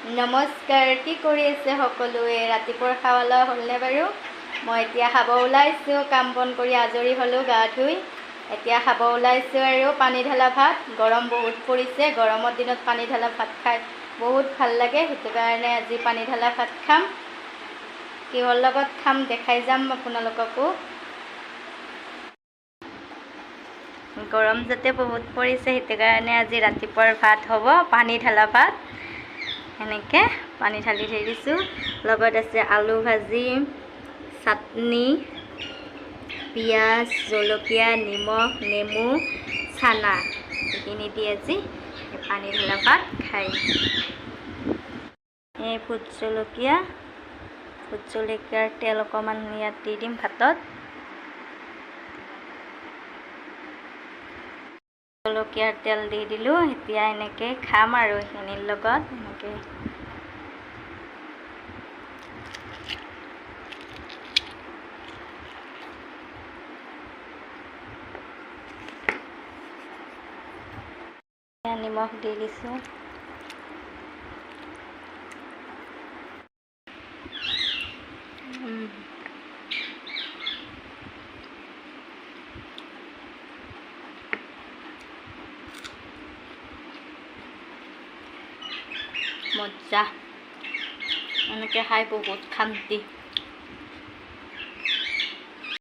নমস্কাৰ, কি কৰি আছে সকলোৱে? ৰাতিপুৱাৰ খাৱা লোৱা হ'লনে বাৰু? মই এতিয়া খাব ওলাইছোঁ, কাম বন কৰি আজৰি হ'লোঁ গা ধুই। এতিয়া খাব ওলাইছোঁ আৰু পানী ঢালা ভাত। গৰম বহুত পৰিছে, গৰমৰ দিনত পানী ঢালা ভাত খাই বহুত ভাল লাগে, সেইটো কাৰণে আজি পানী ঢালা ভাত খাম। কিহৰ লগত খাম দেখাই যাম আপোনালোককো। গৰম যাতে বহুত পৰিছে, সেইটো কাৰণে আজি ৰাতিপুৱাৰ ভাত হ'ব পানী ঢালা ভাত। এনেকৈ পানী ঢালি থৈ দিছোঁ। লগত আছে আলু ভাজি, চাটনি, পিঁয়াজ, জলকীয়া, নিমখ, নেমু, চানা, এইখিনি দি আজি পানী ঢালা ভাত খাই। এই ভোট জলকীয়াৰ তেল অকণমান ইয়াত দি দিম ভাতত। জলকীয়াৰ তেল দি দিলোঁ। এতিয়া এনেকৈ খাম আৰু এইখিনিৰ লগত এনেকৈ। নিমখ দি দিছোঁ। মজা, এনেকৈ খাই বহুত শান্তি।